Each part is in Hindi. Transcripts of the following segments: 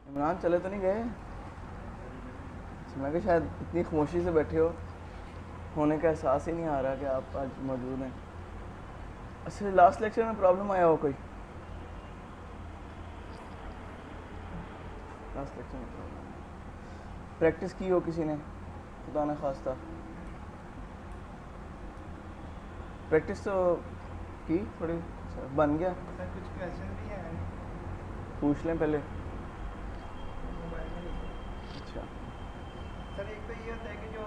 इमरान चले तो नहीं गए? मैं कहा शायद इतनी खामोशी से बैठे हो, होने का एहसास ही नहीं आ रहा कि आप आज मौजूद हैं। अच्छा, लास्ट लेक्चर में प्रॉब्लम आया हो कोई? लास्ट लेक्चर में प्रॉब्लम प्रैक्टिस की हो किसी ने? खुदा न खास्ता प्रैक्टिस तो की थोड़ी। अच्छा, बन गया? सर कुछ क्वेश्चन भी हैं पूछ लें पहले। मोबाइल में लिखे। अच्छा। सर एक तो ये होता है कि जो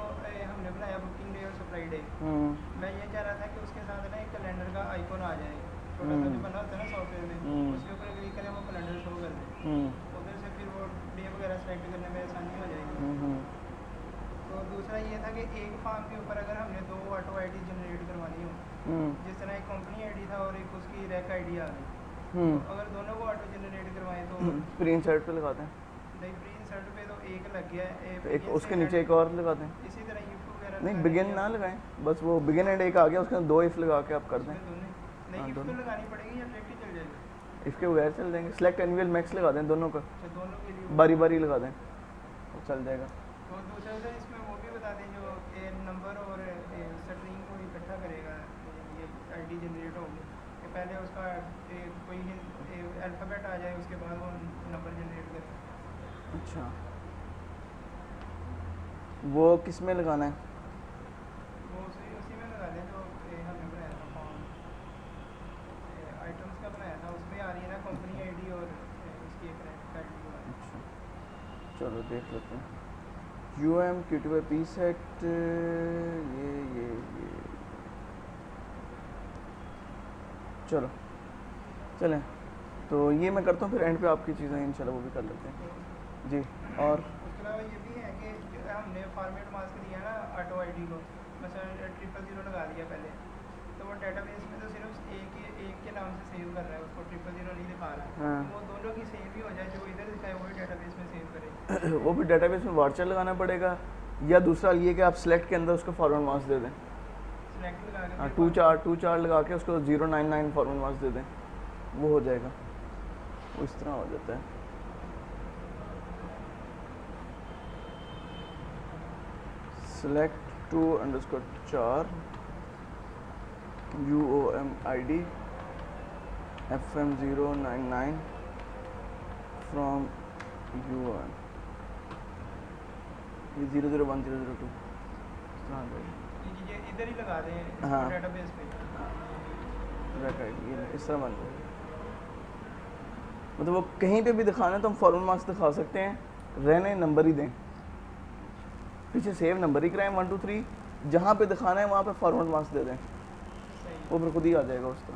हमने बनाया बुकिंग डे और सप्लाई डे, हम्म मैं ये चाह रहा था कि उसके साथ ना एक कैलेंडर का आइकॉन आ जाए, छोटा सा जो हम्म बना होता है ना सॉफ्टवेयर में, हम्म उसके ऊपर क्लिक करें वो कैलेंडर शो कर दे। हम्म उधर से फिर वो डे वगैरह सेलेक्ट करने में आसानी हो जाएगी। हम्म तो दूसरा ये था कि एक फॉर्म के ऊपर अगर हमने दो ऑटो आईडी जनरेट करवानी हो, हम्म जिस तरह एक कंपनी आईडी था और एक उसकी रैक आईडी आ गई, हम्म तो अगर दोनों को ऑटो जनरेट करवाएं तो प्री इंसर्ट पे लगाते हैं, नहीं, प्री इंसर्ट पे तो एक लग गया है, तो एक begin से उसके नीचे end, एक और लगाते हैं। इसी तरह इफ वगैरह नहीं, लगाने बिगिन की ना आप लगाएं, बस वो बिगिन एंड एक आ गया, उसके अंदर दो इफ लगा के आप कर दें। उसमें दोनों हाँ, नहीं, इफ तो दोनों लगानी पड़ेगी या डायरेक्ट ही चल जाएगा? इफ के बगैर चल जाएंगे। सेलेक्ट एनुअल मैक्स लगा दें दोनों का, अच्छा, दोनों के लिए वो बारी लगा बारी दें। लगा दें, वो चल जाएगा। तो दूसरा सर इसमें वो भी बता दें जो नंबर और स्ट्रिंग को इकट्ठा करेगा, ये आईडी जनरेट होगी, कि पहले उसका कोई अल्फ़ाबेट आ जाए, उसके बाद वो नंबर जनरेट करे। अच्छा, वो किस में लगाना है? वो उसी में लगा दें जो हमने बनाया था फॉर्म, आइटम्स का बनाया था, उसमें आ रही है ना कंपनी अच्छा आईडी और उसकी एक रैंक आईडी आ रही अच्छा, चलो देख लेते हैं। U M Q T Y P set, ये चलो चलें, तो ये मैं करता हूँ, फिर एंड पे आपकी चीज़ें इंशाल्लाह वो भी कर लेते है। हैं जी। और उसके अलावा ये भी है कि जो हमने फॉर्मेट मास्क दिया ना ऑटो आईडी को, mesela 000 लगा दिया पहले, तो वो डेटाबेस में तो सिर्फ एक के नाम से सेव कर रहा है, उसको 000 नहीं दिखा रहा है। हाँ तो वो दोनों की सेव ही हो जाए, जो इधर दिखाए वही डेटाबेस में सेव करे। वो भी डेटाबेस में वार्चर लगाना पड़ेगा, या दूसरा ये कि आप सेलेक्ट के अंदर उसको फॉरवर्ड मार्क्स दे दें। सिलेक्ट लगा के हाँ, फिर टू चार लगा के उसको 099 फॉरवर्ड मार्क्स दे दें, वो हो जाएगा, वो इस तरह हो जाता है। Select two underscore 4 UOM ID FM099 from UOM, ये 001002 इस तरह आ जाएगा। ये इधर ही लगा दें इसको हाँ डेटाबेस पे। रैक आईडी ये इस तरह बन जाएगा। मतलब वो कहीं पे भी दिखाना है तो हम फॉरवर्ड मार्क्स दिखा सकते हैं, रहने नंबर ही दें, पीछे सेव नंबर ही कराएं 1 2 3, जहाँ पे दिखाना है वहाँ पे फॉरवर्ड मार्क्स दे दें, सही वो फिर खुद ही आ जाएगा उसका।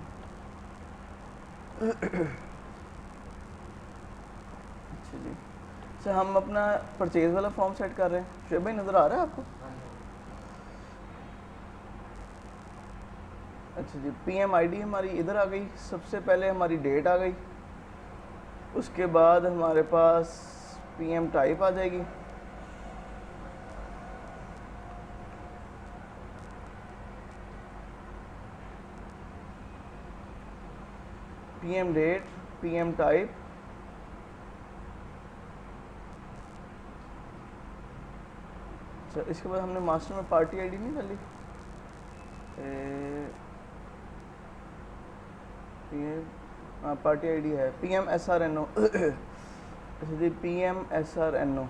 अच्छा जी, सर हम अपना परचेज वाला फॉर्म सेट कर रहे हैं। शुएब भाई नज़र आ रहा है आपको? अच्छा जी, PMID हमारी इधर आ गई, सबसे पहले हमारी डेट आ गई, उसके बाद हमारे पास PM टाइप आ जाएगी, PM डेट, PM टाइप, अच्छा इसके बाद हमने मास्टर में पार्टी आईडी नहीं डाली, पार्टी आईडी है PMSRNO अच्छा जी, PMSRNO,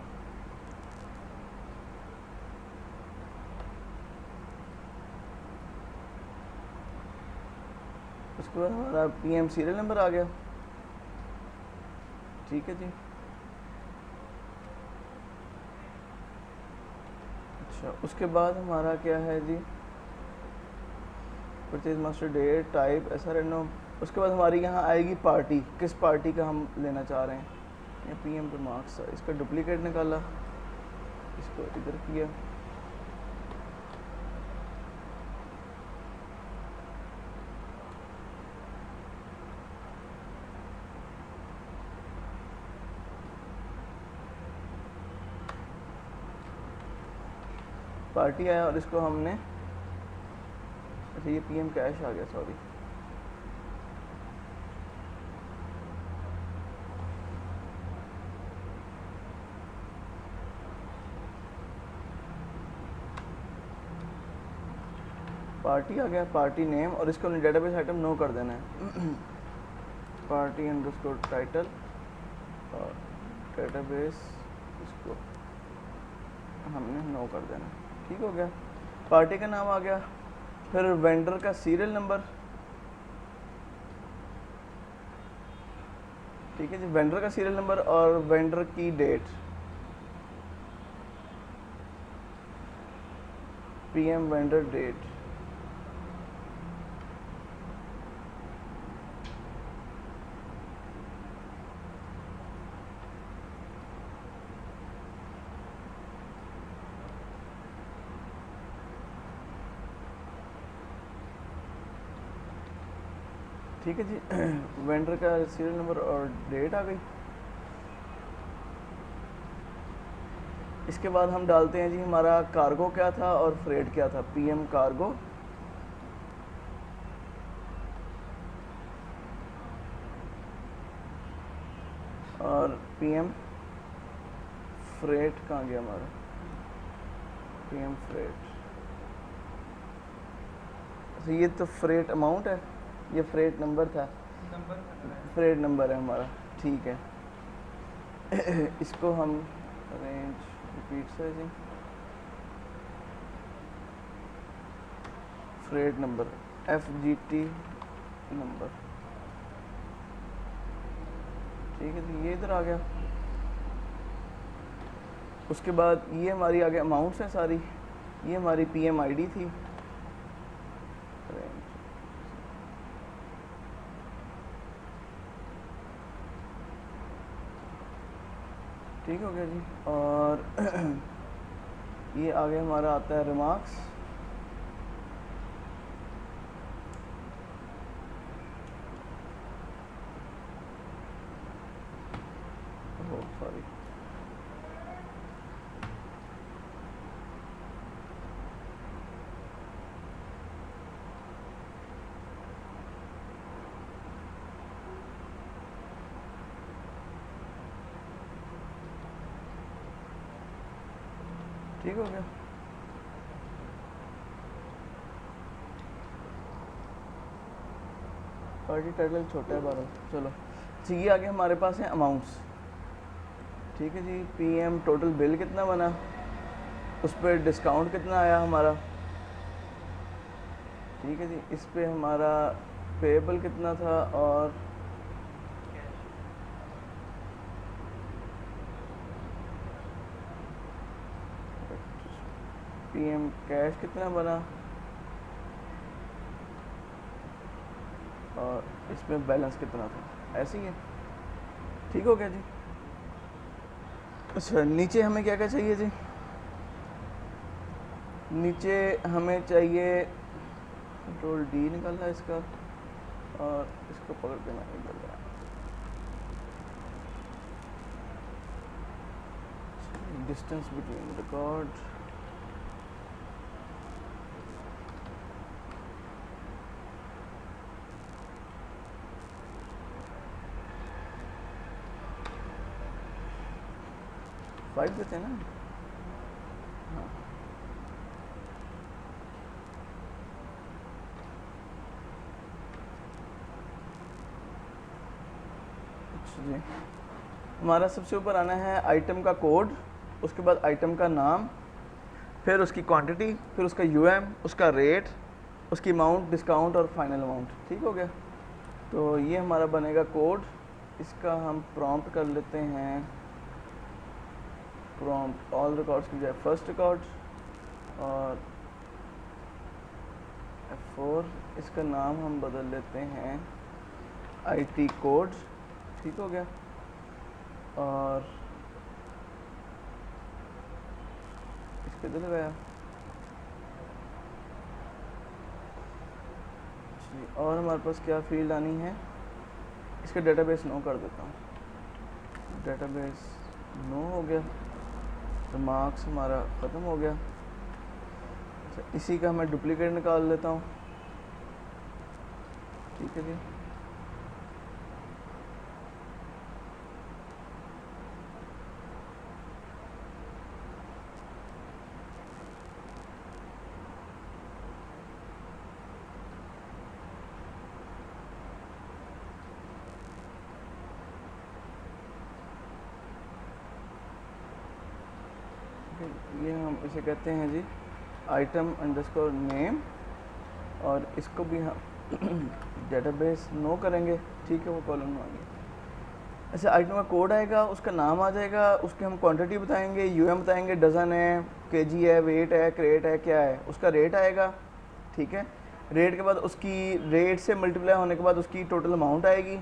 उसके बाद हमारा PM सीरियल नंबर आ गया। ठीक है जी। अच्छा, उसके बाद हमारा क्या है जी, purchase master date type SRNO, उसके बाद हमारी यहाँ आएगी पार्टी, किस पार्टी का हम लेना चाह रहे हैं, या PM पे मार्क्स, इसका डुप्लीकेट निकाला, इसको इधर किया, पार्टी आया और इसको हमने, अच्छा ये PM कैश आ गया, सॉरी, पार्टी आ गया, पार्टी नेम, और इसको हमने डेटाबेस आइटम नो कर देना है पार्टी अंडरस्कोर टाइटल और डेटाबेस इसको हमने नो कर देना। ठीक हो गया, पार्टी का नाम आ गया। फिर वेंडर का सीरियल नंबर, ठीक है जी, वेंडर का सीरियल नंबर और वेंडर की डेट, पीएम वेंडर डेट। ठीक है जी वेंडर का सीरियल नंबर और डेट आ गई। इसके बाद हम डालते हैं जी हमारा कार्गो क्या था और फ्रेट क्या था। पीएम कार्गो और पीएम फ्रेट कहाँ गया हमारा, पीएम फ्रेट। तो ये तो फ्रेट अमाउंट है, ये फ्रेट नंबर था, नंबर फ्रेट नंबर है हमारा। ठीक है इसको हम अरेंज रिपीट से जी, फ्रेट नंबर FGT नंबर। ठीक है जी, ये इधर आ गया। उसके बाद ये हमारी आ गया अमाउंट्स हैं सारी, ये हमारी PM ID थी। ठीक हो गया जी, और ये आगे हमारा आता है रिमार्क्स। सॉरी, ठीक हो गया। पार्टी टाइटल छोटा है 12, चलो। तो ये आगे हमारे पास है अमाउंट्स। ठीक है जी, PM टोटल बिल कितना बना, उस पर डिस्काउंट कितना आया हमारा। ठीक है जी, इस पे हमारा पेएबल कितना था और PM कैश कितना बना और इसमें बैलेंस कितना था, ऐसे ही है। ठीक हो गया जी। अच्छा, नीचे हमें क्या क्या चाहिए जी, नीचे हमें चाहिए कंट्रोल D निकालना है इसका, और इसको पकड़ के मैं निकल रहा। डिस्टेंस बिटवीन रिकॉर्ड, फाइव देते हैं ना। हाँ, अच्छा जी, हमारा सबसे ऊपर आना है आइटम का कोड, उसके बाद आइटम का नाम, फिर उसकी क्वांटिटी, फिर उसका UM, उसका रेट, उसकी अमाउंट, डिस्काउंट और फाइनल अमाउंट। ठीक हो गया, तो ये हमारा बनेगा कोड। इसका हम प्रॉम्प्ट कर लेते हैं, प्रॉम्प्ट ऑल रिकॉर्ड्स की जाए फर्स्ट रिकॉर्ड, और F4 इसका नाम हम बदल लेते हैं IT कोड। ठीक हो गया, और इसके इधर गया जी। और हमारे पास क्या फील्ड आनी है, इसका डेटाबेस नो कर देता हूँ, डेटाबेस नो हो गया, तो मार्क्स हमारा ख़त्म हो गया। अच्छा, इसी का मैं डुप्लीकेट निकाल लेता हूँ। ठीक है जी, ये हम इसे कहते हैं जी आइटम अंडरस्कोर नेम, और इसको भी हम डेटाबेस नो करेंगे, ठीक है, वो कॉलम में आ गया। ऐसे आइटम का कोड आएगा, उसका नाम आ जाएगा, उसकी हम क्वांटिटी बताएंगे, यूएम बताएंगे, डज़न है, केजी है, वेट है, क्रेट है, क्या है, उसका रेट आएगा, ठीक है। रेट के बाद उसकी रेट से मल्टीप्लाई होने के बाद उसकी टोटल अमाउंट आएगी।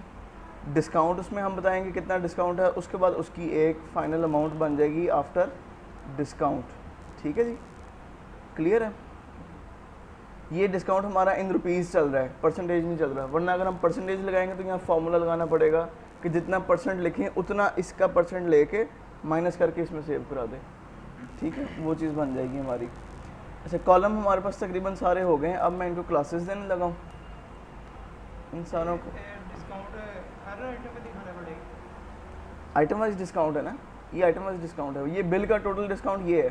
डिस्काउंट उसमें हम बताएंगे कितना डिस्काउंट है, उसके बाद उसकी एक फ़ाइनल अमाउंट बन जाएगी आफ्टर डिस्काउंट, ठीक है जी, क्लियर है। ये डिस्काउंट हमारा इन रुपीज़ चल रहा है, परसेंटेज नहीं चल रहा, वरना अगर हम परसेंटेज लगाएंगे तो यहाँ फार्मूला लगाना पड़ेगा कि जितना परसेंट लिखें उतना इसका परसेंट लेके माइनस करके इसमें सेव करा दें, ठीक है, वो चीज़ बन जाएगी हमारी। ऐसे कॉलम हमारे पास तकरीबन सारे हो गए हैं। अब मैं इनको क्लासेस देने लगा हूँ इन सारों को। डिस्काउंट हर आइटम पे दिखाना पड़ेगा। आइटम वाइज डिस्काउंट है ना, ये आइटम वाइज डिस्काउंट है, ये बिल का टोटल डिस्काउंट ये है,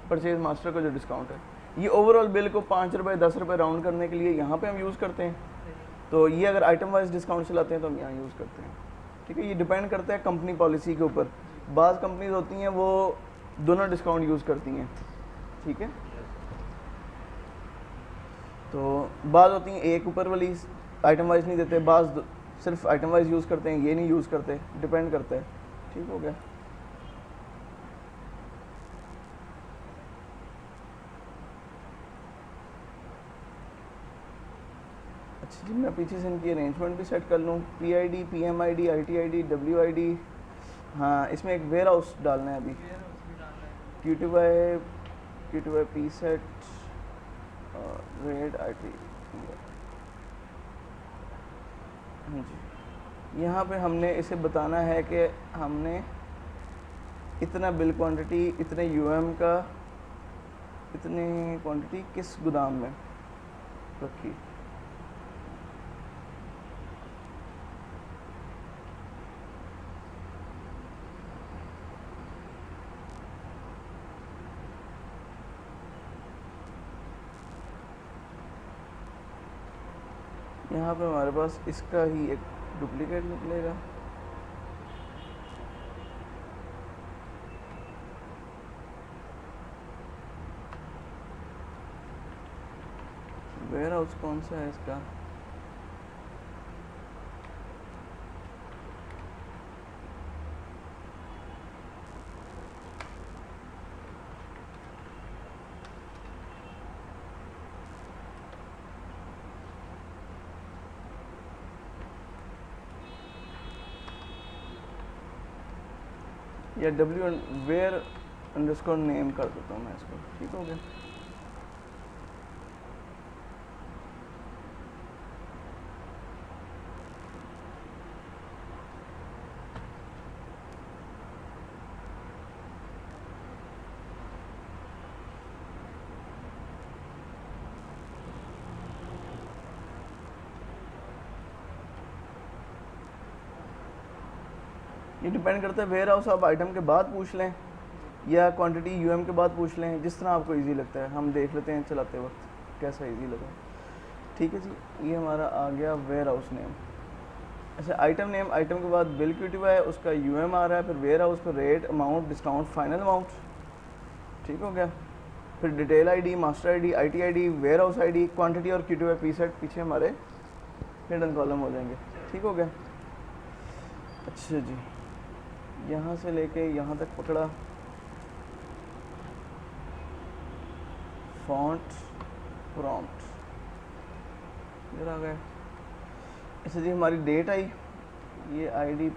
परचेज मास्टर का जो डिस्काउंट है, ये ओवरऑल बिल को 5 रुपये 10 रुपये राउंड करने के लिए यहाँ पे हम यूज़ करते हैं। तो ये अगर आइटम वाइज डिस्काउंट चलाते हैं तो हम यहाँ यूज़ करते हैं, ठीक है। ये डिपेंड करता है कंपनी पॉलिसी के ऊपर। बाज़ कंपनीज होती हैं वो दोनों डिस्काउंट यूज़ करती हैं, ठीक है। तो बाज़ होती हैं एक ऊपर वाली आइटम वाइज नहीं देते, बाज़ सिर्फ आइटम वाइज यूज़ करते हैं, ये नहीं यूज़ करते, डिपेंड करता है, ठीक हो गया। अच्छा जी, मैं पीछे से इनकी अरेंजमेंट भी सेट कर लूँ, PID, PMID, ITID, WID, हाँ इसमें एक वेयर हाउस डालना है अभी, QTY P set red IT, हाँ जी। यहाँ पे हमने इसे बताना है कि हमने इतना बिल क्वांटिटी, इतने UM का, इतनी क्वांटिटी किस गोदाम में रखी। यहाँ पे हमारे पास इसका ही एक डुप्लीकेट निकलेगा, वेयर हाउस कौन सा है इसका, या वेयर अंडरस्कोर नेम कर देता हूँ मैं इसको, ठीक हो गया। ये डिपेंड करता है, वेयर हाउस आप आइटम के बाद पूछ लें या क्वांटिटी UM के बाद पूछ लें, जिस तरह आपको इजी लगता है। हम देख लेते हैं चलाते वक्त कैसा इजी लगा, ठीक है जी। ये हमारा आ गया वेयर हाउस नेम। अच्छा, आइटम नेम, आइटम के बाद बिल QTY है, उसका UM आ रहा है, फिर वेयर हाउस, फिर rate, amount, discount, final amount, ठीक हो गया। फिर detail ID, master ID, ITID, warehouse ID, quantity और QTY P सेट पीछे हमारे हिडन कॉलम हो जाएंगे, ठीक हो गया। अच्छा जी, यहाँ से लेके यहाँ तक पकड़ा, फॉन्ट, प्रॉम्प्ट, इधर आ गए। अच्छा जी, हमारी डेट आई, ये ID,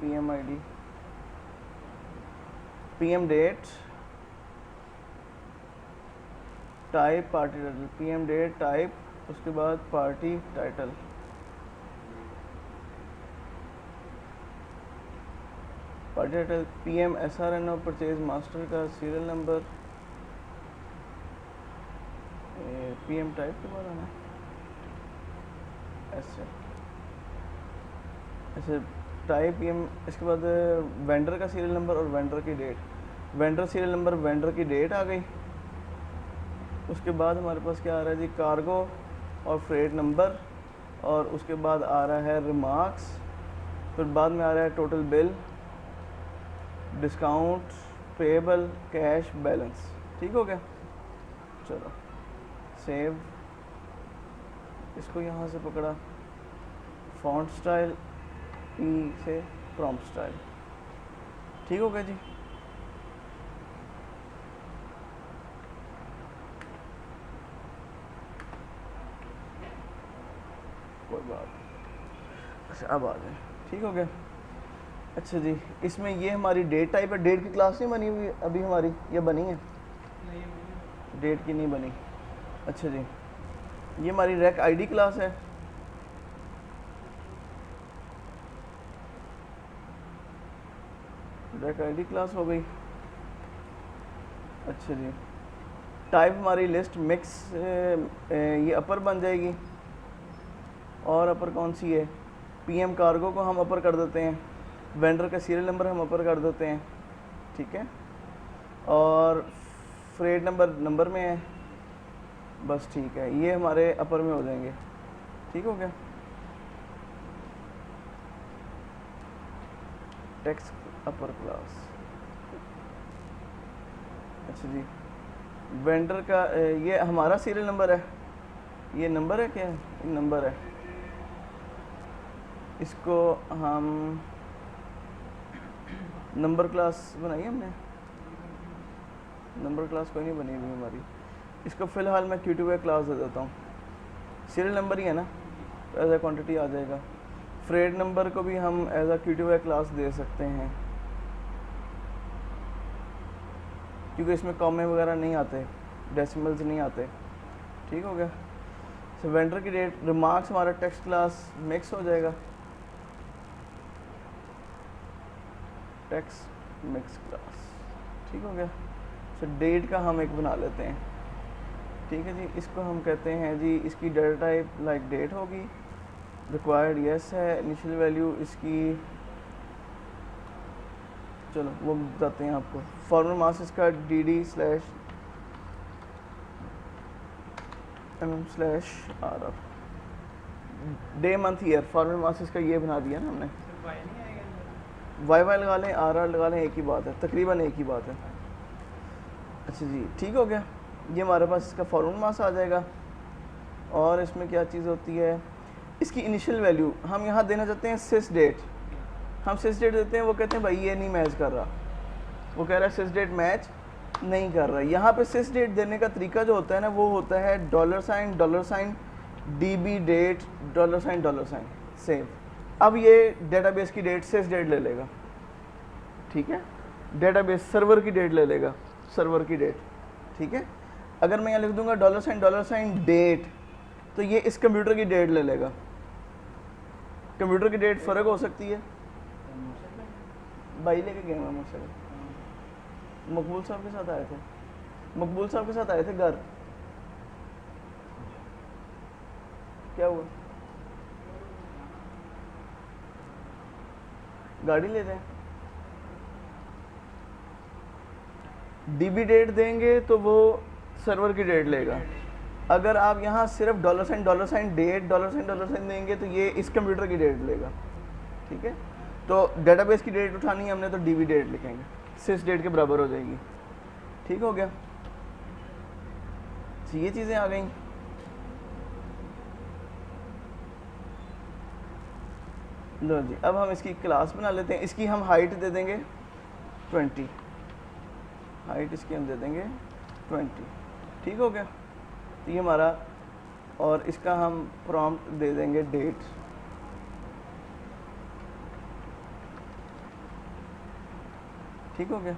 PM date, type party title, PM date type, उसके बाद party title, party title, PM SRN और परचेज मास्टर का सीरियल नंबर, PM टाइप के बाद आना ऐसे। अच्छा, टाइप PM, इसके बाद वेंडर का सीरियल नंबर और वेंडर की date, vendor serial number, vendor की डेट आ गई। उसके बाद हमारे पास क्या आ रहा है जी, कार्गो और फ्रेट नंबर, और उसके बाद आ रहा है रिमार्क्स, फिर बाद में आ रहा है total bill, discount, payable cash balance, ठीक हो गया। चलो सेव, इसको यहाँ से पकड़ा, फॉन्ट स्टाइल ई से प्रॉम्प्ट स्टाइल, ठीक हो गया जी। कोई बात नहीं, अच्छा अब आ जाए, ठीक हो गया। अच्छा जी, इसमें ये हमारी डेट टाइप है, डेट की क्लास नहीं बनी हुई अभी हमारी, ये बनी है? नहीं, डेट की नहीं बनी। अच्छा जी, ये हमारी रैक आईडी क्लास है। रैक आईडी क्लास हो गई। अच्छा जी, टाइप हमारी लिस्ट मिक्स, ये अपर बन जाएगी। और अपर कौन सी है? पीएम कार्गो को हम अपर कर देते हैं, वेंडर का सीरियल नंबर हम अपर कर देते हैं, ठीक है। और फ्रेट नंबर नंबर में है, बस ठीक है, ये हमारे अपर में हो जाएंगे, ठीक हो गया। Text upper class. अच्छा जी, वेंडर का ये हमारा सीरियल नंबर है, ये नंबर है क्या? ये नंबर है, इसको हम नंबर क्लास बनाई हमने, नंबर क्लास कोई नहीं बनी हुई हमारी। इसको फ़िलहाल मैं Q2A क्लास दे देता हूँ, सीरियल नंबर ही है ना, तो एज ए क्वान्टिटी आ जाएगा। फ्रेड नंबर को भी हम एज ए Q2A क्लास दे सकते हैं, क्योंकि इसमें कॉमे वगैरह नहीं आते, डेसिमल्स नहीं आते, ठीक हो गया। सो वेंडर की डेट, रिमार्क्स हमारा टेक्स्ट क्लास मिक्स हो जाएगा, टेक्स्ट मिक्स क्लास, ठीक हो गया। सो डेट का हम एक बना लेते हैं, ठीक है जी। इसको हम कहते हैं जी, इसकी डेटा टाइप लाइक डेट होगी, रिक्वायर्ड यस है, इनिशियल वैल्यू इसकी, चलो वो बताते हैं आपको। फॉर्मल मास इसका dd/mm/rf, day month year, format mask इसका ये बना दिया ना हमने। सिर्फ वाई नहीं आएगा, वाई लगा लें, आर लगा लें, एक ही बात है, तकरीबन एक ही बात है। अच्छा जी, ठीक हो गया। ये हमारे पास इसका फॉर्मल मास आ जाएगा। और इसमें क्या चीज़ होती है, इसकी इनिशियल वैल्यू हम यहाँ देना चाहते हैं सिस डेट, हम सिस डेट देते हैं, वो कहते हैं भाई ये नहीं मैच कर रहा, वो कह रहा है सिस डेट मैच नहीं कर रहा है। यहाँ पे सिस डेट देने का तरीका जो होता है ना, वो होता है $, db डेट, $, सेव। अब ये डेटाबेस की डेट सिस डेट ले लेगा, ठीक है, डेटाबेस सर्वर की डेट ले लेगा, सर्वर की डेट, ठीक है। अगर मैं यहाँ लिख दूंगा $, डेट, तो ये इस कंप्यूटर की डेट ले लेगा। कंप्यूटर की डेट फ़र्क हो सकती है, भाई लेके गए मैं मुझसे, मकबूल साहब के साथ आए थे, मकबूल साहब के साथ आए थे घर, क्या हुआ? गाड़ी ले जाए, डीबी डेट देंगे तो वो सर्वर की डेट लेगा। अगर आप यहाँ सिर्फ $, डेट, $, देंगे तो ये इस कंप्यूटर की डेट लेगा, ठीक है। तो डेटाबेस की डेट उठानी है हमने, तो डीबी डेट लिखेंगे, सिस डेट के बराबर हो जाएगी, ठीक हो गया। तो ये चीज़ें आ गई। लो जी, अब हम इसकी क्लास बना लेते हैं। इसकी हम हाइट दे देंगे 20, हाइट इसकी हम दे देंगे 20, ठीक हो गया। तो ये हमारा, और इसका हम प्रॉम्प्ट दे देंगे डेट, ठीक हो गया।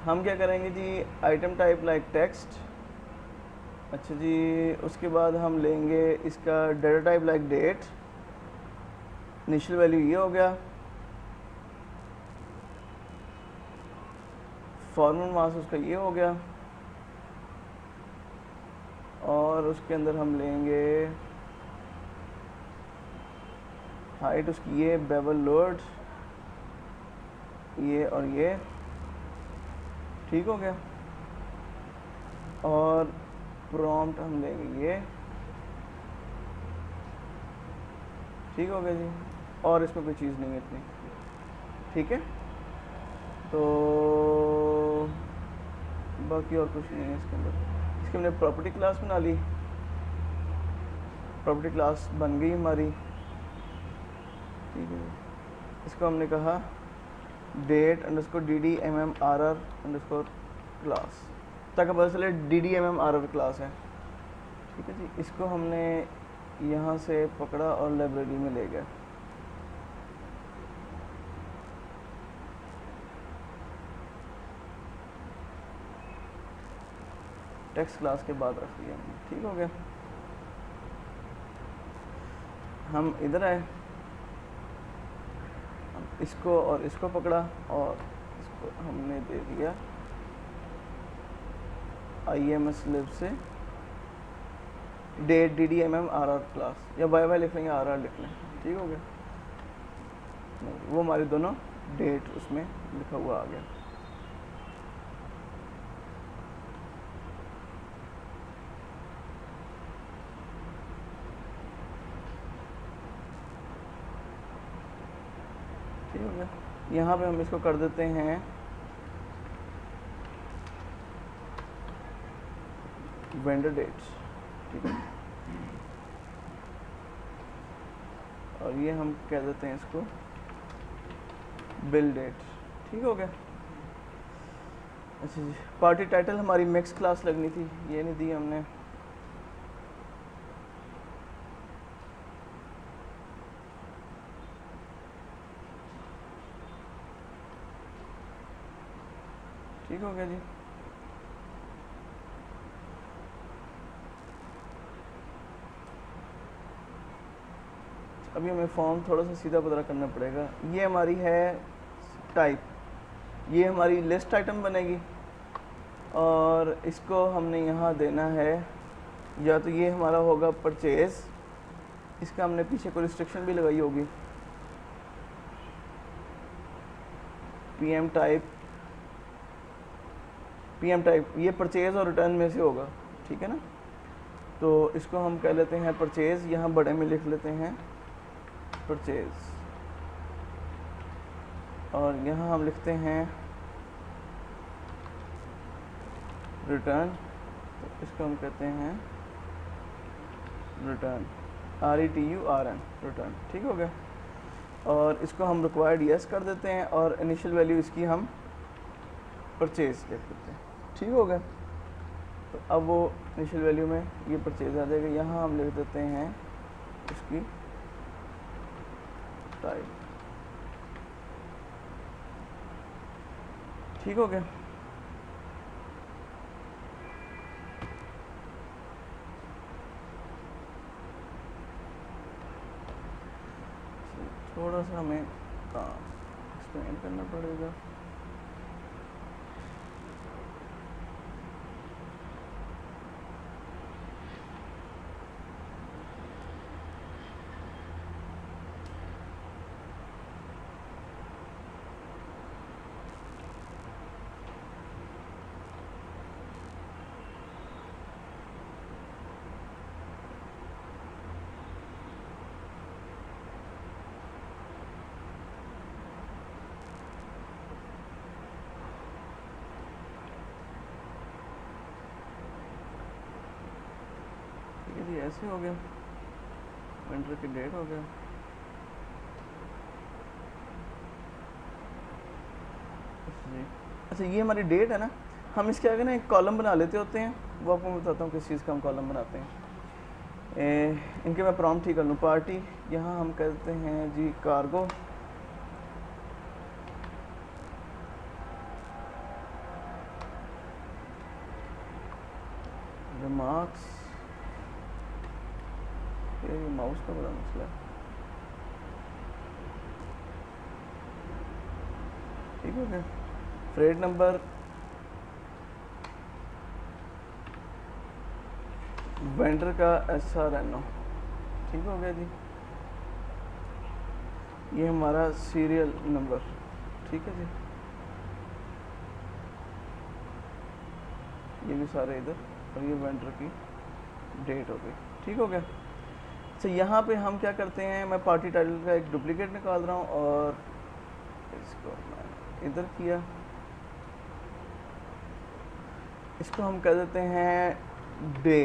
हम क्या करेंगे जी, आइटम टाइप लाइक टेक्स्ट, अच्छा जी, उसके बाद हम लेंगे इसका data type like date, initial value ये हो गया, फॉर्मल मास उसका ये हो गया, और उसके अंदर हम लेंगे हाइट उसकी ये, बेवल लोड ये और ये, ठीक हो गया। और प्रॉम्प्ट हम लेंगे ये, ठीक हो गया जी। और इसमें कोई चीज़ नहीं है इतनी, ठीक है। तो बाकी और कुछ नहीं है इसके अंदर। इसके हमने प्रॉपर्टी क्लास बना ली, प्रॉपर्टी क्लास बन गई हमारी, ठीक है। इसको हमने कहा date underscore DDMMRR underscore class, ताकि पता चले DDMMRR क्लास है, ठीक है जी। इसको हमने यहाँ से पकड़ा और लाइब्रेरी में ले गए। टेक्स्ट क्लास के बाद रख लिया हमने, ठीक हो गया। हम इधर आए, इसको और इसको पकड़ा और इसको हमने दे दिया IMS लिब से डेट DDMMRR क्लास, या बाय लिख लेंगे, RR लिख लें, ठीक हो गया। वो हमारे दोनों डेट उसमें लिखा हुआ आ गया। ठीक हो गया। यहाँ पे हम इसको कर देते हैं वेंडर डेट्स, ठीक है। और ये हम कह देते हैं इसको बिल डेट, ठीक हो गया। अच्छा जी, पार्टी टाइटल हमारी मिक्स क्लास लगनी थी, ये नहीं दी हमने। ठीक हो गया जी। अभी हमें फॉर्म थोड़ा सा सीधा पता करना पड़ेगा। ये हमारी है टाइप, ये हमारी लिस्ट आइटम बनेगी और इसको हमने यहाँ देना है, या तो ये हमारा होगा परचेज, इसका हमने पीछे कोई रिस्ट्रिक्शन भी लगाई होगी, PM टाइप ये परचेज और रिटर्न में से होगा, ठीक है ना। तो इसको हम कह लेते हैं परचेज, यहाँ बड़े में लिख लेते हैं परचेज, और यहाँ हम लिखते हैं रिटर्न, तो इसको हम कहते हैं रिटर्न, RETURN रिटर्न, ठीक हो गया। और इसको हम रिक्वायर्ड यस कर देते हैं और इनिशियल वैल्यू इसकी हम परचेज लिख देते हैं, ठीक हो गया। तो अब वो इनिशियल वैल्यू में ये परचेज आ जाएगा। यहाँ हम लिख देते हैं इसकी टाइप, ठीक हो गया। थोड़ा सा हमें काम एक्सप्लेन करना पड़ेगा। जी ऐसे हो गया, वेंडर की डेट हो गया। जी अच्छा, ये हमारी डेट है ना, हम इसके आगे ना एक कॉलम बना लेते होते हैं, वो आपको मैं बताता हूँ किस चीज़ का हम कॉलम बनाते हैं। इनके मैं प्रॉम्प्ट ठीक कर लूँ। पार्टी, यहाँ हम कहते हैं जी कार्गो, रिमार्क्स, ये माउस का बड़ा मसला है, ठीक हो गया। फ्रेड नंबर, वेंडर का SRNO, ठीक हो गया जी। ये हमारा सीरियल नंबर, ठीक है जी। ये भी सारे इधर, और ये वेंडर की डेट हो गई, ठीक हो गया। अच्छा, यहाँ पे हम क्या करते हैं, मैं पार्टी टाइटल का एक डुप्लीकेट निकाल रहा हूँ और इसको मैंने इधर किया, इसको हम कह देते हैं डे।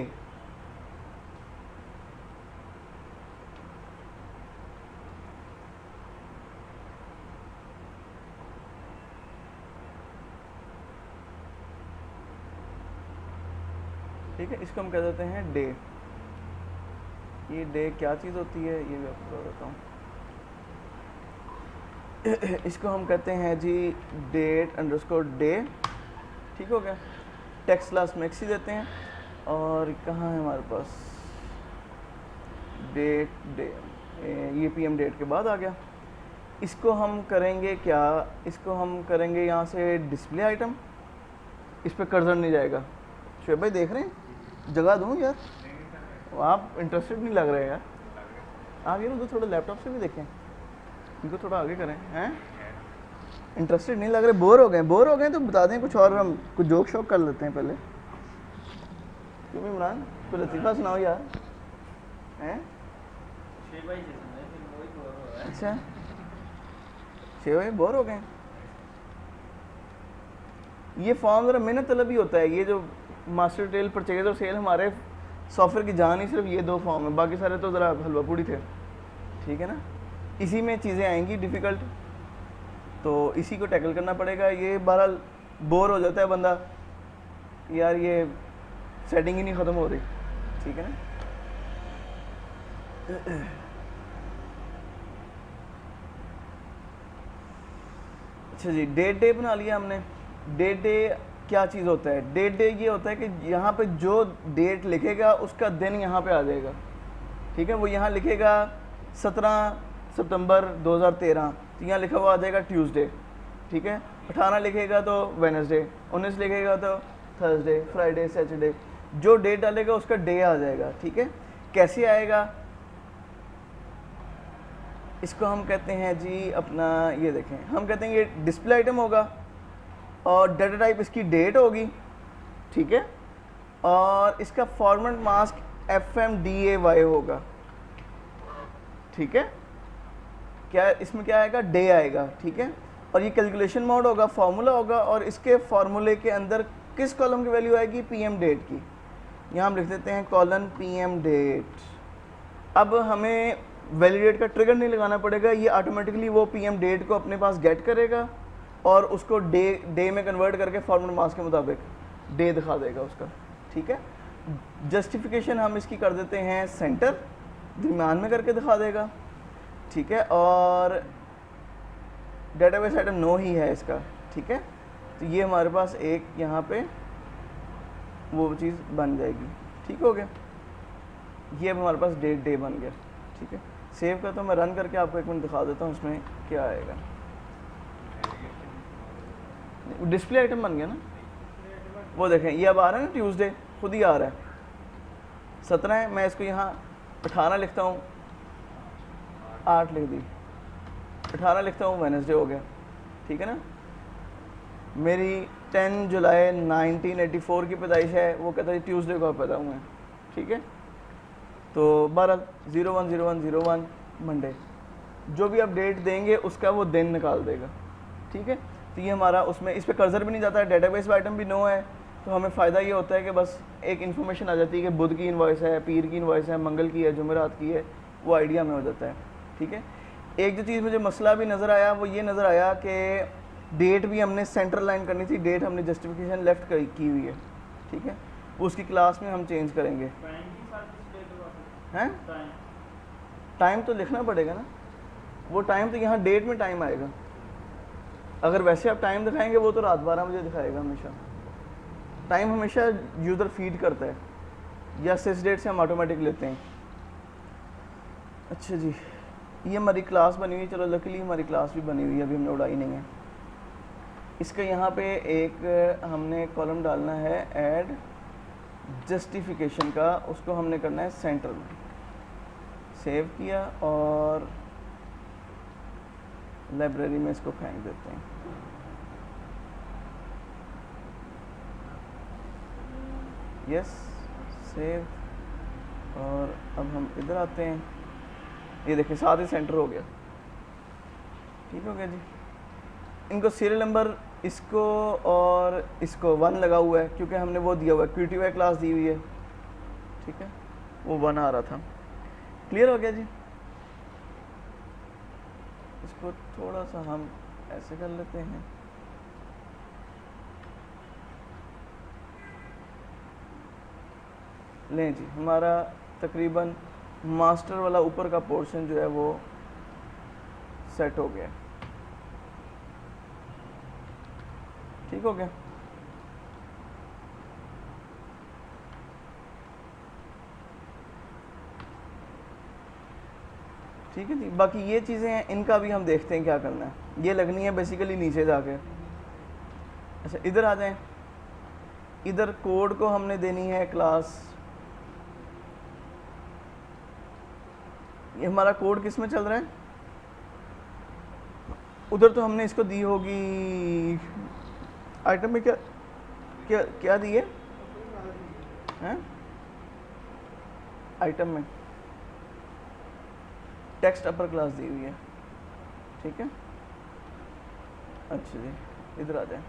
ठीक है, इसको हम कह देते हैं डे। ये डे क्या चीज़ होती है ये भी आपको बता देता हूँ। इसको हम कहते हैं जी डेट अंडरस्कोर डे। ठीक हो गया, टेक्स्ट क्लास में एक्सी देते हैं। और कहाँ है हमारे पास डेट डे, ये पीएम डेट के बाद आ गया। इसको हम करेंगे क्या, इसको हम करेंगे यहाँ से डिस्प्ले आइटम। इस पर कर्सर नहीं जाएगा। शुएब भाई देख रहे हैं, जगह दूँ यार, आप इंटरेस्टेड नहीं लग रहे यार। आगे ना तो थोड़ा लैपटॉप से भी देखें, इनको थोड़ा आगे करें। हैं इंटरेस्टेड नहीं लग रहे, बोर हो गए? बोर हो गए तो बता दें कुछ और, हम कुछ जोक शोक कर लेते हैं पहले। क्यों इमरान, कुछ लतीफ़ा सुनाओ यार। हैं अच्छा, शेव भाई बोर हो गए? ये फॉर्म ज़रा मेहनत तलब ही होता है। ये जो मास्टर डिटेल परचेज और सेल हमारे सॉफ्टवेयर की जान ही सिर्फ ये दो फॉर्म है, बाकी सारे तो ज़रा हलवा पूड़ी थे। ठीक है ना, इसी में चीज़ें आएंगी डिफ़िकल्ट, तो इसी को टैकल करना पड़ेगा। ये बहरहाल बोर हो जाता है बंदा, यार ये सेटिंग ही नहीं ख़त्म हो रही। ठीक है ना, अच्छा जी, डेट डे बना लिया हमने। डेट डे क्या चीज़ होता है? डेट डे ये होता है कि यहाँ पे जो डेट लिखेगा उसका दिन यहाँ पे आ जाएगा। ठीक है, वो यहाँ लिखेगा 17 सितंबर 2013, तो यहाँ लिखा हुआ आ जाएगा ट्यूसडे। ठीक है, 18 लिखेगा तो वेडनेसडे, 19 लिखेगा तो थर्सडे, फ्राइडे, सैटरडे। जो डेट डालेगा उसका डे आ जाएगा। ठीक है, कैसे आएगा? इसको हम कहते हैं जी अपना, ये देखें, हम कहते हैं ये डिस्प्ले आइटम होगा और डाटा टाइप इसकी डेट होगी। ठीक है, और इसका फॉर्मेट मास्क FMDAY होगा। ठीक है, क्या इसमें क्या आएगा? डे आएगा। ठीक है, और ये कैलकुलेशन मोड होगा, फार्मूला होगा, और इसके फार्मूले के अंदर किस कॉलम की वैल्यू आएगी? पीएम डेट की। यहाँ हम लिख देते हैं कॉलन पीएम डेट। अब हमें वैलिडेट का ट्रिगर नहीं लगाना पड़ेगा, ये ऑटोमेटिकली वो पीएम डेट को अपने पास गेट करेगा और उसको डे में कन्वर्ट करके फॉर्मूला मास्क के मुताबिक डे दिखा देगा उसका। ठीक है, जस्टिफिकेशन हम इसकी कर देते हैं सेंटर, दरम्यान में करके दिखा देगा। ठीक है, और डेटाबेस आइटम नो ही है इसका। ठीक है, तो ये हमारे पास एक यहाँ पे वो चीज़ बन जाएगी। ठीक हो गया, ये अब हमारे पास डेट डे बन गया। ठीक है, सेव करता हूँ मैं, रन करके आपको एक मिनट दिखा देता हूँ उसमें क्या आएगा। डिस्प्ले आइटम बन गया ना, वो देखें ये अब आ रहा है ना, ट्यूसडे खुद ही आ रहा है। 17 है, मैं इसको यहाँ 18 लिखता हूँ, 8 लिख दी, 18 लिखता हूँ, वेडनेसडे हो गया। ठीक है ना, मेरी 10 जुलाई 1984 की पैदाइश है, वो कहता है ट्यूसडे को पैदा हुए हैं। ठीक है, तो 12 01/01/01 मंडे, जो भी आप डेट देंगे उसका वो दिन निकाल देगा। ठीक है, तो ये हमारा उसमें, इस पर कर्सर भी नहीं जाता है, डेटाबेस आइटम भी नो है, तो हमें फ़ायदा ये होता है कि बस एक इन्फॉर्मेशन आ जाती है कि बुध की इनवॉइस है, पीर की इनवॉइस है, मंगल की है, जुमेरात की है, वो आइडिया में हो जाता है। ठीक है, एक जो चीज़ मुझे मसला भी नज़र आया वो ये नज़र आया कि डेट भी हमने सेंटर लाइन करनी थी, डेट हमने जस्टिफिकेशन लेफ़्ट की हुई है। ठीक है, वो उसकी क्लास में हम चेंज करेंगे। हैं टाइम तो लिखना पड़ेगा ना, वो टाइम तो यहाँ डेट में टाइम आएगा। अगर वैसे आप टाइम दिखाएंगे वो तो रात 12 बजे दिखाएगा हमेशा। टाइम हमेशा यूज़र फीड करता है, या सिस डेट से हम ऑटोमेटिक लेते हैं। अच्छा जी, ये हमारी क्लास बनी हुई, चलो लकीली हमारी क्लास भी बनी हुई है, अभी हमने उड़ाई नहीं है। इसका यहाँ पे एक हमने कॉलम डालना है ऐड जस्टिफिकेशन का, उसको हमने करना है सेंटर में। सेव किया और लाइब्रेरी में इसको फेंक देते हैं। यस, सेव, और अब हम इधर आते हैं, ये देखें साथ ही सेंटर हो गया। ठीक हो गया जी, इनको सीरियल नंबर इसको और इसको 1 लगा हुआ है क्योंकि हमने वो दिया हुआ है, QTY क्लास दी हुई है, ठीक है, वो 1 आ रहा था। क्लियर हो गया जी? इसको थोड़ा सा हम ऐसे कर लेते हैं, लें जी, हमारा तकरीबन मास्टर वाला ऊपर का पोर्शन जो है वो सेट हो गया, ठीक हो गया। ठीक है जी, बाकी ये चीज़ें हैं, इनका भी हम देखते हैं क्या करना है। ये लगनी है बेसिकली नीचे जाके। अच्छा इधर आ जाएं, इधर कोड को हमने देनी है क्लास, ये हमारा कोड किस में चल रहा है, उधर तो हमने इसको दी होगी आइटम में, क्या क्या क्या दी है आइटम में टेक्स्ट अपर क्लास दी हुई है, ठीक है। अच्छा जी इधर आ जाए,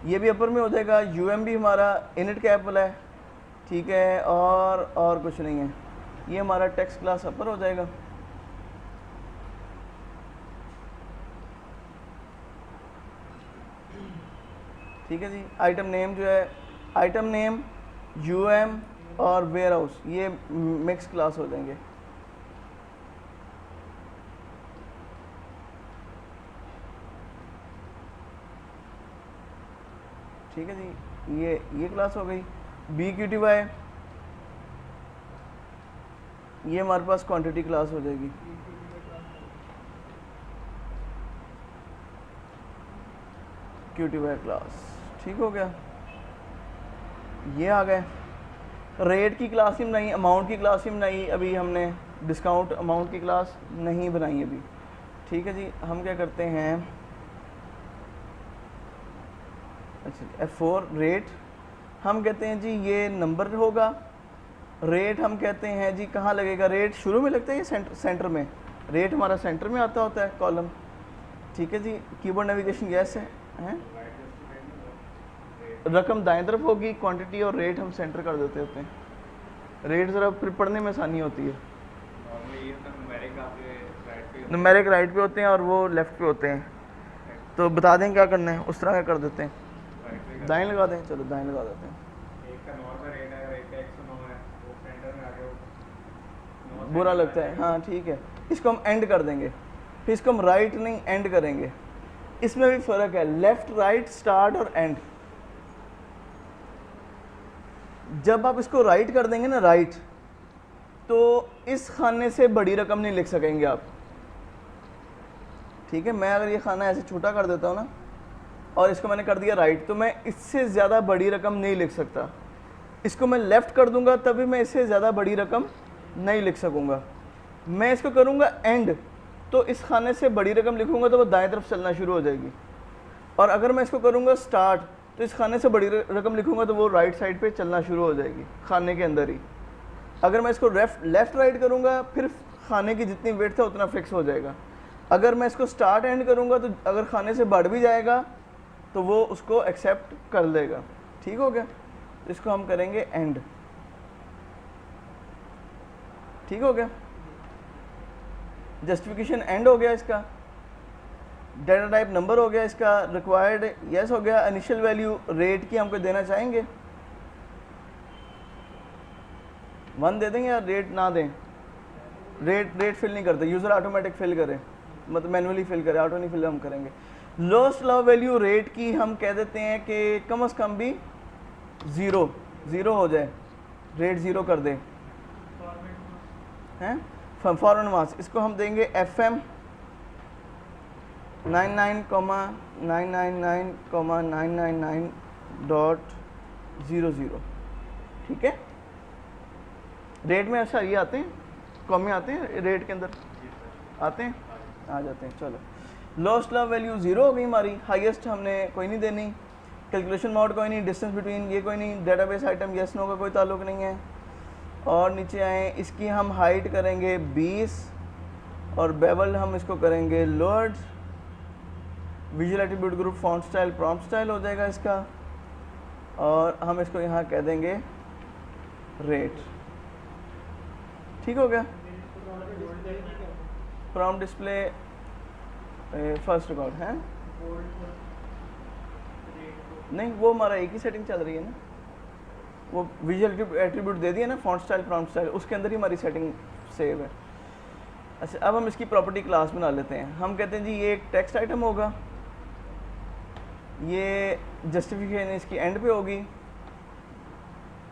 ये भी अपर में हो जाएगा, यूएम भी हमारा इनिट कैप वाला है, ठीक है, और कुछ नहीं है, ये हमारा टेक्स्ट क्लास अपर हो जाएगा। ठीक है जी, आइटम नेम जो है, आइटम नेम, यूएम और वेयर हाउस ये मिक्स क्लास हो जाएंगे। ठीक है जी, ये क्लास हो गई। BQTY ये हमारे पास क्वांटिटी क्लास हो जाएगी। QTY क्लास, ठीक हो गया। ये आ गए, रेट की क्लास ही बनाई, अमाउंट की क्लास ही बनाई, अभी हमने डिस्काउंट अमाउंट की क्लास नहीं बनाई अभी। ठीक है जी, हम क्या करते हैं, अच्छा F4 रेट हम कहते हैं जी ये नंबर होगा, रेट हम कहते हैं जी कहाँ लगेगा, रेट शुरू में लगता है ये सेंटर में, रेट हमारा सेंटर में आता होता है कॉलम। ठीक है जी, कीबोर्ड नेविगेशन यस है, रकम दाएं तरफ होगी, क्वांटिटी और रेट हम सेंटर कर देते होते हैं, रेट ज़रा फिर पढ़ने में आसानी होती है। न्यूमेरिक राइट पे होते हैं और वो लेफ़्ट पे होते हैं, तो बता दें क्या करना है, उस तरह का कर देते हैं, दाएं लगा दें, चलो दाएं लगा देते हैं। बुरा लगता है, हाँ ठीक है, इसको हम एंड कर देंगे, फिर इसको हम राइट नहीं एंड करेंगे। इसमें भी फ़र्क है, लेफ़्ट राइट स्टार्ट और एंड। जब आप इसको राइट कर देंगे ना, राइट, तो इस खाने से बड़ी रकम नहीं लिख सकेंगे आप। ठीक है, मैं अगर ये खाना ऐसे छोटा कर देता हूँ ना और इसको मैंने कर दिया राइट, तो मैं इससे ज़्यादा बड़ी रकम नहीं लिख सकता। इसको मैं लेफ़्ट कर दूंगा तभी मैं इससे ज़्यादा बड़ी रकम नहीं लिख सकूँगा। मैं इसको करूँगा एंड, तो इस खाने से बड़ी रकम लिखूँगा तो वो दाएं तरफ चलना शुरू हो जाएगी, और अगर मैं इसको करूँगा स्टार्ट तो इस खाने से बड़ी रकम लिखूँगा तो वो राइट साइड पे चलना शुरू हो जाएगी खाने के अंदर ही। अगर मैं इसको लेफ़्ट राइट करूँगा फिर खाने की जितनी वेट था उतना फिक्स हो जाएगा। अगर मैं इसको स्टार्ट एंड करूँगा तो अगर खाने से बढ़ भी जाएगा तो वो उसको एक्सेप्ट कर लेगा। ठीक हो गया, इसको हम करेंगे एंड। ठीक हो गया, जस्टिफिकेशन एंड हो गया इसका, डेटा टाइप नंबर हो गया इसका, रिक्वायर्ड यस हो गया, इनिशियल वैल्यू रेट की हमको देना चाहेंगे 1 दे देंगे या रेट ना दें, रेट फिल नहीं करते, यूज़र ऑटोमेटिक फिल करे, मतलब मैनुअली फिल करे, ऑटो नहीं फिल हम करेंगे। लोएस्ट अलाउ वैल्यू रेट की हम कह देते हैं कि कम से कम भी 0 हो जाए, रेट 0 कर दें हैं। फॉरवर्ड मास इसको हम देंगे FM 99,999,999.00। ठीक है, रेट में अच्छा ये आते हैं, कॉमे आते हैं रेट के अंदर आते हैं, आ जाते हैं। चलो, लोएस्ट अलाउ वैल्यू 0 हो गई हमारी, हाईएस्ट हमने कोई नहीं देनी, कैलकुलेशन मोड कोई नहीं, डिस्टेंस बिटवीन ये कोई नहीं, डेटाबेस आइटम यस नो का कोई ताल्लुक नहीं है। और नीचे आए, इसकी हम हाइट करेंगे 20 और बेवल हम इसको करेंगे lowered visual attribute group font style prompt style हो जाएगा इसका, और हम इसको यहाँ कह देंगे रेट। ठीक हो गया। प्रॉम्प्ट डिस्प्ले फर्स्ट रिकॉर्ड है नहीं, वो हमारा एक ही सेटिंग चल रही है ना, वो विजुअल एट्रीब्यूट दे दिया ना फॉन्ट स्टाइल प्रॉम्प्ट स्टाइल, उसके अंदर ही हमारी सेटिंग सेव है। अच्छा, अब हम इसकी प्रॉपर्टी क्लास बना लेते हैं। हम कहते हैं जी ये एक टेक्स्ट आइटम होगा, ये जस्टिफिकेशन इसकी एंड पे होगी,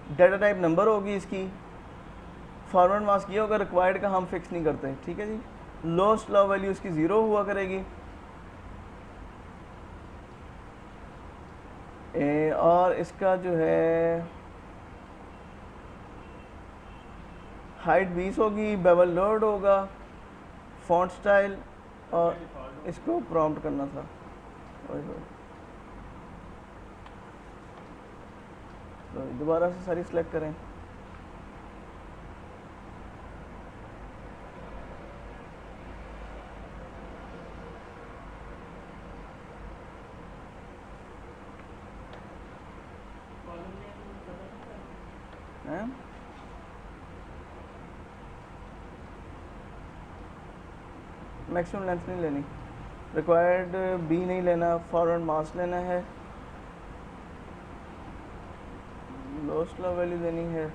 डाटा टाइप नंबर होगी इसकी, फॉरवर्ड मास्क ये होगा, रिक्वायर्ड का हम फिक्स नहीं करते। ठीक है जी। लोएस्ट लॉ वैल्यू इसकी 0 हुआ करेगी, और इसका जो है हाइट 20 होगी, बेवल लोड होगा, फॉन्ट स्टाइल, और इसको प्रॉम्प्ट करना था। तो दोबारा से सारी सिलेक्ट करें। मैक्सिमम लेंथ नहीं लेनी, रिक्वायर्ड बी नहीं लेना, फॉरवर्ड मास्क लेना है, लोएस्ट लॉ वैल्यू देनी है,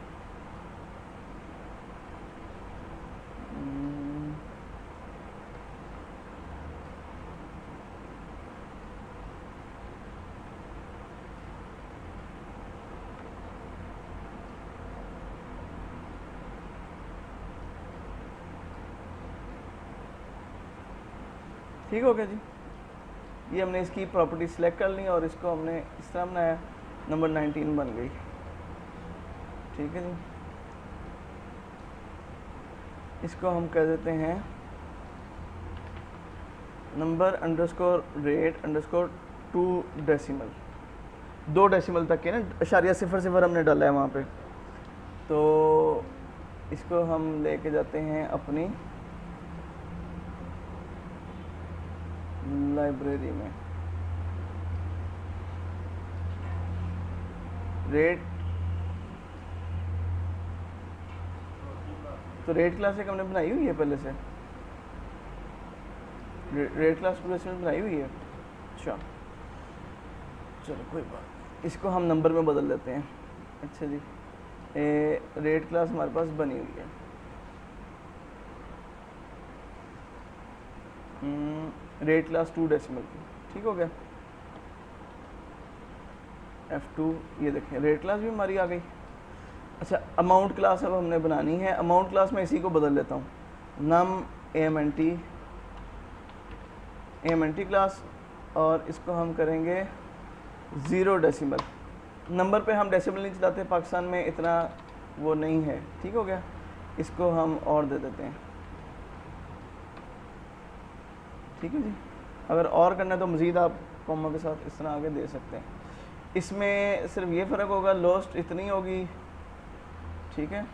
ठीक हो गया जी। ये हमने इसकी प्रॉपर्टी सिलेक्ट कर ली और इसको हमने इस तरह बनाया, नंबर 19 बन गई। ठीक है जी। इसको हम कह देते हैं number underscore rate underscore 2 decimal, 2 decimal तक के ना, इशारिया 0 हमने डाला है वहाँ पे। तो इसको हम लेके जाते हैं अपनी लाइब्रेरी में। रेट, तो रेट क्लास एक हमने बनाई हुई है पहले से, रेट क्लास पूरे से बनाई हुई है। अच्छा चलो कोई बात, इसको हम नंबर में बदल देते हैं। अच्छा जी, रेट क्लास हमारे पास बनी हुई है। रेट क्लास 2 डेसिमल की। ठीक हो गया। F2, ये देखें रेट क्लास भी हमारी आ गई। अच्छा, अमाउंट क्लास अब हमने बनानी है। अमाउंट क्लास में इसी को बदल लेता हूँ, नम AMNT क्लास, और इसको हम करेंगे 0 डेसिमल। नंबर पे हम डेसिमल नहीं चलाते, पाकिस्तान में इतना वो नहीं है। ठीक हो गया। इसको हम और दे देते हैं। ठीक है जी। अगर और करना है तो मज़ीद आप कॉमा के साथ इस तरह आगे दे सकते हैं। इसमें सिर्फ ये फ़र्क होगा, लोस्ट इतनी होगी। ठीक है।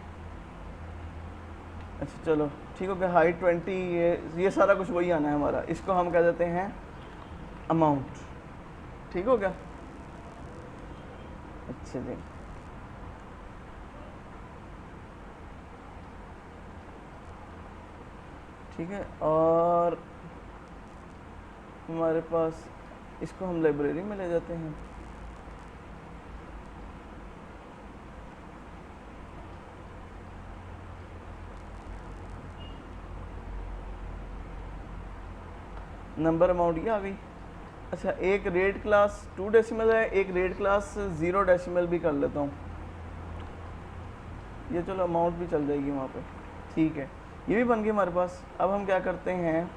अच्छा चलो ठीक हो गया। हाइट 20, ये सारा कुछ वही आना है हमारा। इसको हम कह देते हैं अमाउंट। ठीक हो गया। अच्छा जी, ठीक है। और हमारे पास, इसको हम लाइब्रेरी में ले जाते हैं। नंबर अमाउंट ये आ गई। अच्छा, एक रेट क्लास 2 डेसिमल है, एक रेट क्लास 0 डेसिमल भी कर लेता हूँ। ये चलो अमाउंट भी चल जाएगी वहाँ पे। ठीक है, ये भी बन गई हमारे पास। अब हम क्या करते हैं,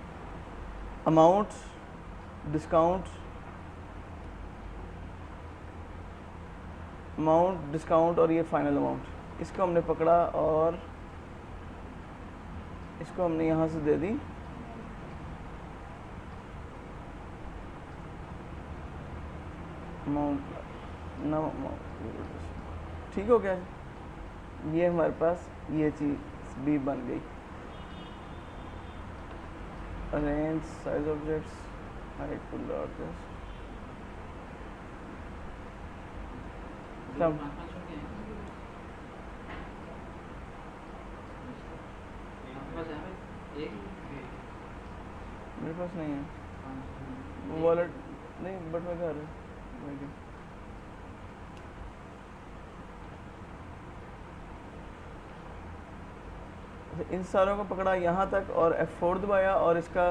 अमाउंट, डिस्काउंट, अमाउंट, डिस्काउंट और ये फाइनल अमाउंट, इसको हमने पकड़ा और इसको हमने यहाँ से दे दी अमाउंट, नम अमाउंट। ठीक हो गया। ये हमारे पास ये चीज़ भी बन गई। अरेंज साइज ऑब्जेक्ट्स, हाइट को लार्जेस्ट दो पाँच पाँच छोटे हैं आपके पास है भाई एक मेरे पास नहीं है पाँच वो वॉलेट नहीं, बट मैं घर है मेरे। अच्छा, इन सारों को पकड़ा यहाँ तक और F4 दबाया और इसका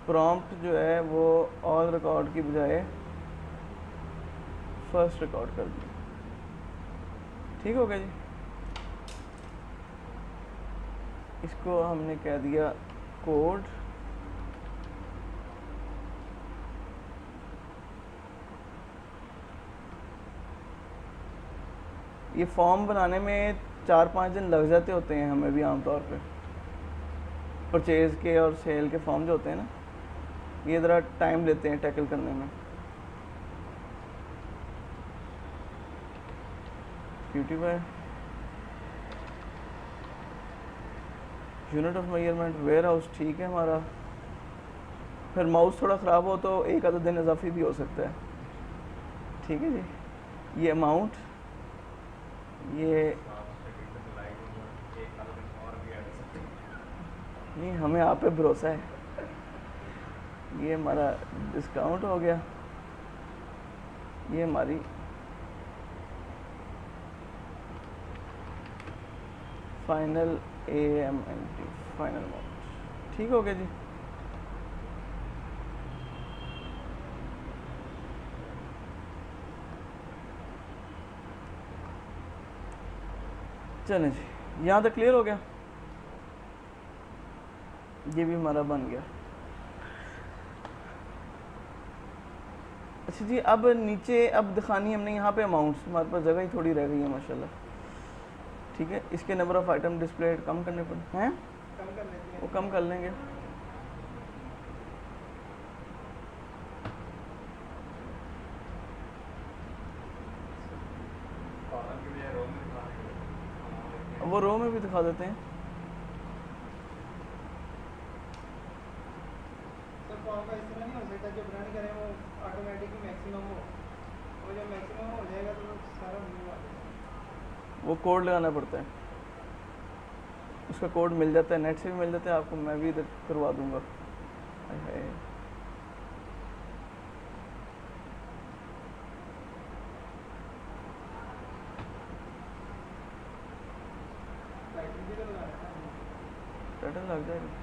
प्रॉम्प्ट जो है वो ऑल रिकॉर्ड की बजाय फर्स्ट रिकॉर्ड कर दिया। ठीक हो गया जी। इसको हमने कह दिया कोड। ये फॉर्म बनाने में 4-5 दिन लग जाते होते हैं हमें भी आमतौर पे। परचेज़ के और सेल के फॉर्म जो होते हैं ना, ये ज़रा टाइम लेते हैं टैकल करने में। Quantify unit of measurement warehouse, ठीक है हमारा। फिर माउस थोड़ा ख़राब हो तो एक आधा दिन इजाफी भी हो सकता है। ठीक है जी। ये अमाउंट, ये नहीं, हमें आप पे भरोसा है। ये हमारा डिस्काउंट हो गया। ये हमारी फाइनल AMNT फाइनल अमाउंट। ठीक हो गया जी। चलें जी, यहाँ तक क्लियर हो गया। ये भी हमारा बन गया। अच्छा जी, अब नीचे अब दिखानी हमने यहाँ पे अमाउंट्स, हमारे पास जगह ही थोड़ी रह गई है माशाल्लाह। ठीक है, इसके नंबर ऑफ आइटम डिस्प्ले कम करने पड़े हैं, कम कर लेते हैं। वो कम कर लेंगे। वो रो में भी दिखा देते हैं। सर फॉर्म का इस तरह नहीं हो सकता जो ब्रांड करें वो ऑटोमेटिक मैक्सिमम हो, वो जब मैक्सिमम हो जाएगा तो सारा व्यू आ जाएगा। वो कोड लगाना पड़ता है, उसका कोड मिल जाता है, नेट से भी मिल जाता है आपको, मैं भी इधर करवा दूंगा। हाय हाय। टाइटल भी तो लगाना है। टाइटल लग जाएगा।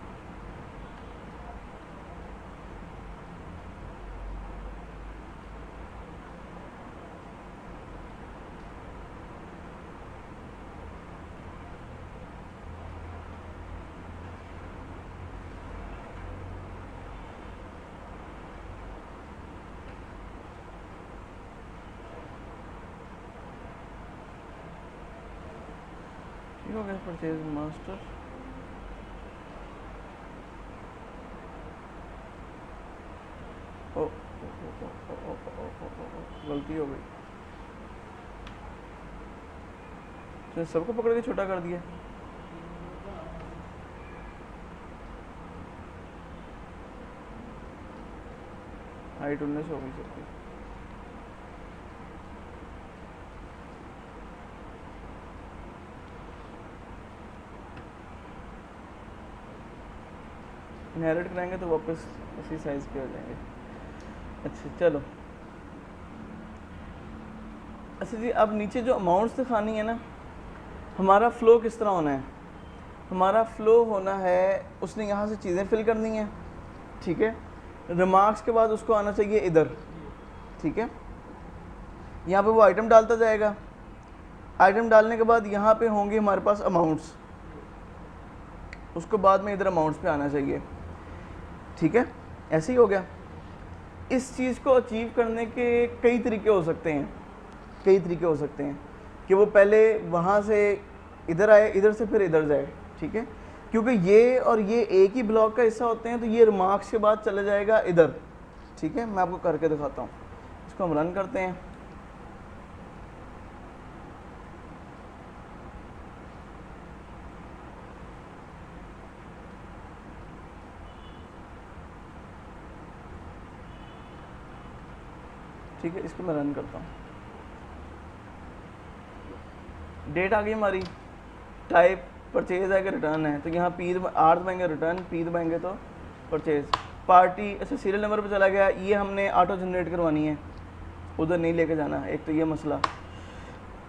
ठीक हो गया। परचेज मास्टर, ओ गलती हो गई, तो सबको पकड़ के छोटा कर दिया। हाइट 19 हो गई सबकी। इनहेरिट कराएंगे तो वापस उसी साइज़ के हो जाएंगे। अच्छा चलो। अच्छा जी, अब नीचे जो अमाउंट्स दिखानी है ना, हमारा फ़्लो किस तरह होना है? हमारा फ़्लो होना है, उसने यहाँ से चीज़ें फिल करनी हैं, ठीक है। रिमार्क्स के बाद उसको आना चाहिए इधर, ठीक है। यहाँ पे वो आइटम डालता जाएगा। आइटम डालने के बाद यहाँ पे होंगे हमारे पास अमाउंट्स, उसको बाद में इधर अमाउंट्स पे आना चाहिए, ठीक है। ऐसे ही हो गया। इस चीज़ को अचीव करने के कई तरीके हो सकते हैं, कई तरीके हो सकते हैं कि वो पहले वहाँ से इधर आए, इधर से फिर इधर जाए, ठीक है। क्योंकि ये और ये एक ही ब्लॉक का हिस्सा होते हैं, तो ये रिमार्क्स के बाद चले जाएगा इधर, ठीक है। मैं आपको करके दिखाता हूँ। इसको हम रन करते हैं। ठीक है, इसको मैं रन करता हूँ। डेट आ गई हमारी, टाइप परचेज है कि रिटर्न है, तो यहाँ पी आर दबाएंगे रिटर्न, पी दबाएंगे तो परचेज। पार्टी अच्छा सीरियल नंबर पे चला गया, ये हमने ऑटो जनरेट करवानी है, उधर नहीं लेके जाना, एक तो ये मसला।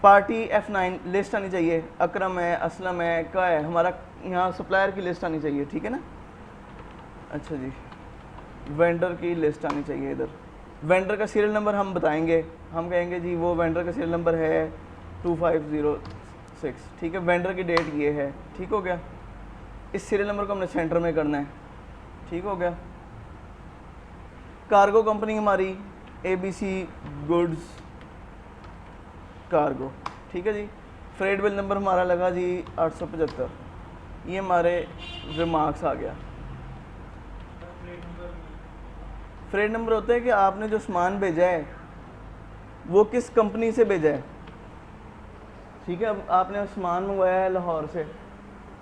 पार्टी F9 लिस्ट आनी चाहिए, अकरम है, असलम है, का है, हमारा यहाँ सप्लायर की लिस्ट आनी चाहिए, ठीक है ना। अच्छा जी, वेंडर की लिस्ट आनी चाहिए इधर। वेंडर का सीरियल नंबर हम बताएंगे, हम कहेंगे जी वो वेंडर का सीरियल नंबर है 2506, ठीक है। वेंडर की डेट ये है, ठीक हो गया। इस सीरियल नंबर को हमने सेंटर में करना है, ठीक हो गया। कार्गो कंपनी हमारी ABC गुड्स कार्गो, ठीक है जी। फ्रेट बिल नंबर हमारा लगा जी 875, ये हमारे रिमार्क्स आ गया। फ्रेट नंबर होता है कि आपने जो सामान भेजा है वो किस कंपनी से भेजा है, ठीक है। अब आपने सामान मंगवाया है लाहौर से,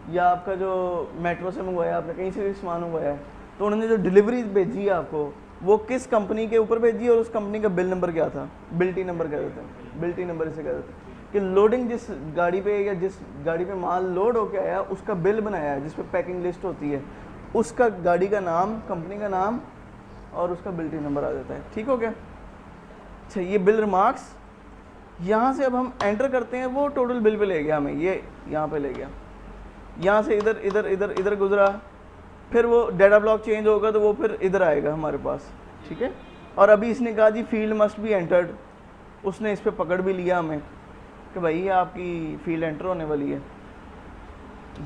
या आपका जो मेट्रो से मंगवाया, आपने कहीं से भी सामान मंगवाया है, तो उन्होंने जो डिलीवरी भेजी है आपको वो किस कंपनी के ऊपर भेजी है और उस कंपनी का बिल नंबर क्या था, बिल्टी नंबर कह देते हैं, बिल्टी नंबर इसे कह देते हैं। कि लोडिंग जिस गाड़ी पे या जिस गाड़ी पे माल लोड होके आया उसका बिल बनाया है, जिस पे पैकिंग लिस्ट होती है, उसका गाड़ी का नाम, कंपनी का नाम और उसका बिल्टी नंबर आ जाता है, ठीक हो गया। अच्छा, ये बिल रिमार्क्स यहाँ से अब हम एंटर करते हैं, वो टोटल बिल पे ले गया हमें, ये यहाँ पे ले गया, यहाँ से इधर इधर इधर इधर गुजरा, फिर वो डाटा ब्लॉक चेंज होगा तो वो फिर इधर आएगा हमारे पास, ठीक है। और अभी इसने कहा जी फील्ड मस्ट बी एंटर्ड, उसने इस पर पकड़ भी लिया हमें कि भाई ये आपकी फील्ड एंटर होने वाली है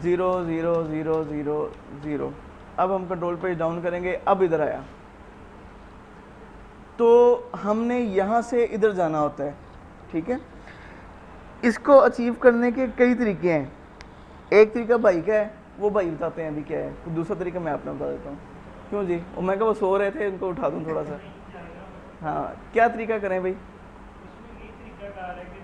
00000। अब हम कंट्रोल पेज डाउन करेंगे, अब इधर आया तो हमने यहाँ से इधर जाना होता है, ठीक है। इसको अचीव करने के कई तरीके हैं। एक तरीका भाई का है, वो भाई बताते हैं अभी क्या है, तो दूसरा तरीका मैं अपना बता देता हूँ। क्यों जी, और मैं कहा वो सो रहे थे, उनको उठा दूँ थोड़ा सा। हाँ, क्या तरीका करें भाई? उसमें ये तरीका कार है कि